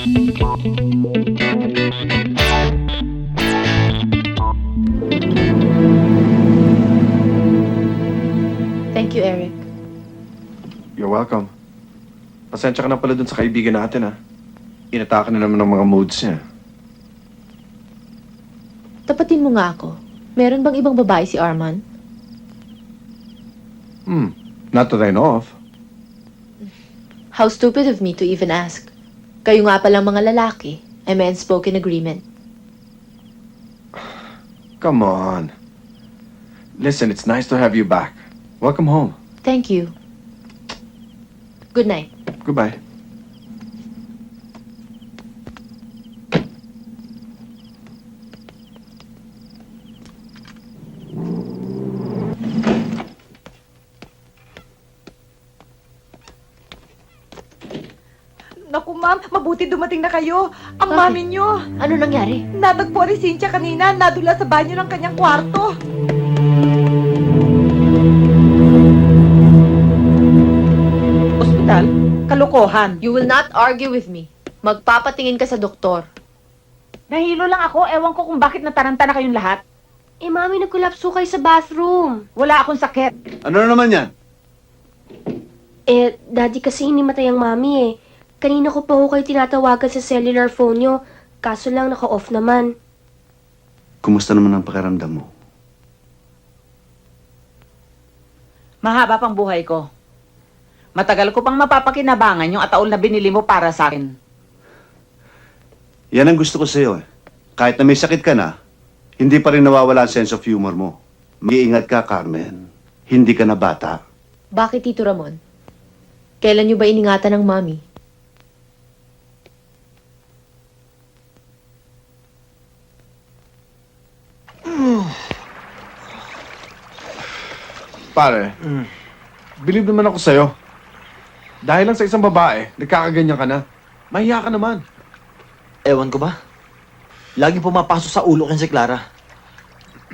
Thank you, Eric. You're welcome. Pasensya ka na pala dun sa kaibigan natin, ha? Inatake na naman ng mga moods niya. Tapatin mo nga ako. Meron bang ibang babae si Arman? Not that I know of. How stupid of me to even ask. Kayo nga palang mga lalaki ay may unspoken agreement. Come on. Listen, it's nice to have you back. Welcome home. Thank you. Good night. Goodbye. Naku ma'am, mabuti dumating na kayo. Ang Bakit? mami nyo. Ano nangyari? Natagpo ni Cynthia kanina, nadula sa banyo ng kanyang kwarto. Ospital? Kalokohan. You will not argue with me. Magpapatingin ka sa doktor. Nahilo lang ako, ewan ko kung bakit nataranta na kayong lahat. Eh, mami, nagkulapso kayo sa bathroom. Wala akong sakit. Ano na naman yan? Eh, daddy kasi hinimatay ang mami eh. Kanina ko pa ho kayo tinatawagan sa cellular phone nyo. Kaso lang naka-off naman. Kumusta naman ang pakiramdam mo? Mahaba pang buhay ko. Matagal ko pang mapapakinabangan yung ataol na binili mo para sa akin. Yan ang gusto ko sa'yo eh. Kahit na may sakit ka na, hindi pa rin nawawala ang sense of humor mo. Mag-iingat ka, Carmen. Hindi ka na bata. Bakit, Tito Ramon? Kailan niyo ba iningatan ng mami? Pare, believe naman ako sa'yo. Dahil lang sa isang babae, nagkakaganyan ka na. Mahiya ka naman. Ewan ko ba? Laging pumapasok sa ulo ko si Clara.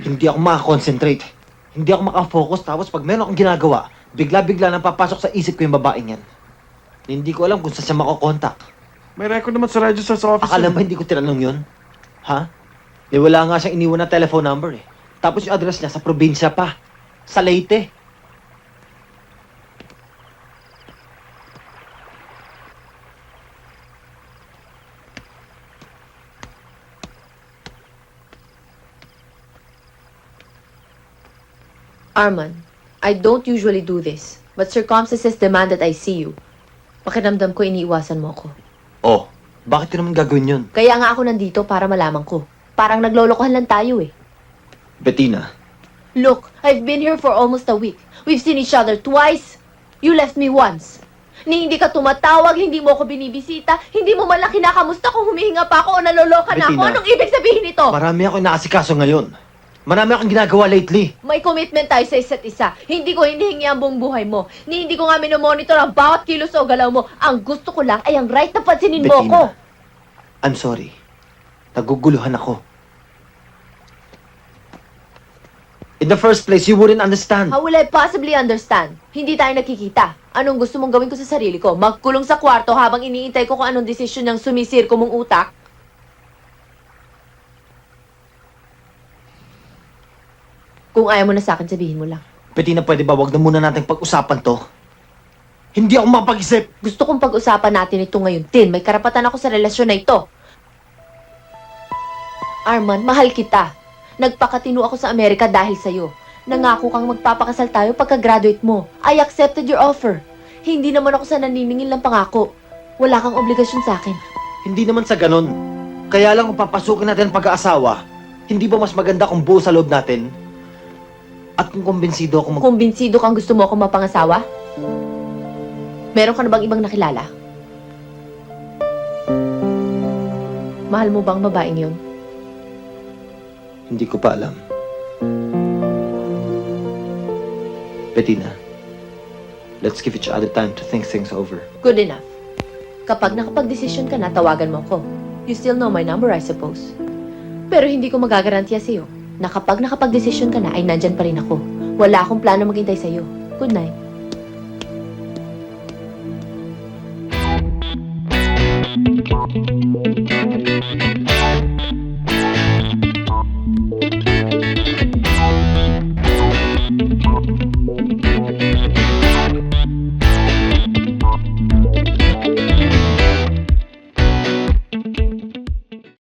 Hindi ako makakonsentrate. Hindi ako makafocus. Tapos pag meron akong ginagawa, bigla-bigla nang papasok sa isip ko yung babaeng yan. Hindi ko alam kung saan siya makokontak. May record naman sa register sa office. Akala ba hindi ko tinanong yun? Ha? Eh wala nga siyang iniwan na telephone number eh. Tapos yung address niya sa probinsya pa. Sa Leyte. Arman, I don't usually do this, but circumstances demand that I see you. Pakiramdam ko iniiwasan mo ako. Oh, bakit yun naman gagawin yun? Kaya nga ako nandito para malaman ko. Parang naglolokohan lang tayo eh. Bettina, Look, I've been here for almost a week. We've seen each other twice. You left me once. Ni hindi ka tumatawag, hindi mo ako binibisita, hindi mo man lang kinakamusta kung humihinga pa ako o naloloka na ako. Bettina, Anong ibig sabihin nito? marami ako inaasikaso ngayon. Marami akong ginagawa lately. May commitment tayo sa isa't isa. Hindi ko hinihingi ang buong buhay mo. Ni hindi ko nga minomonitor ang bawat kilos o galaw mo. Ang gusto ko lang ay ang right na pansinin mo Bettina, ko. I'm sorry. Naguguluhan ako. In the first place, you wouldn't understand. How will I possibly understand? Hindi tayo nakikita. Anong gusto mong gawin ko sa sarili ko? Magkulong sa kwarto habang iniintay ko kung anong desisyon ng sumisirko mong utak? Kung ayaw mo na sa akin, sabihin mo lang. Bettina, pwede ba wag na muna nating pag-usapan to? Hindi ako mapag-isip. Gusto kong pag-usapan natin ito ngayon, Tin. May karapatan ako sa relasyon na ito. Arman, mahal kita. Nagpakatino ako sa Amerika dahil sa'yo. Nangako kang magpapakasal tayo pagka-graduate mo. I accepted your offer. Hindi naman ako sa naniningil ng pangako. Wala kang obligasyon sa akin. Hindi naman sa ganon. Kaya lang kung papasukin natin ang pag-aasawa, hindi ba mas maganda kung buo sa loob natin? At kung kumbinsido ako Kumbinsido kang gusto mo ako mapangasawa? Meron ka na bang ibang nakilala? Mahal mo bang babaeng yun? Hindi ko pa alam. Bettina, let's give each other time to think things over. Good enough. Kapag nakapag-desisyon ka na, tawagan mo ko. You still know my number, I suppose. Pero hindi ko magagarantiya sa'yo na kapag nakapag-desisyon ka na, ay nandyan pa rin ako. Wala akong plano maghintay sa'yo. Good night.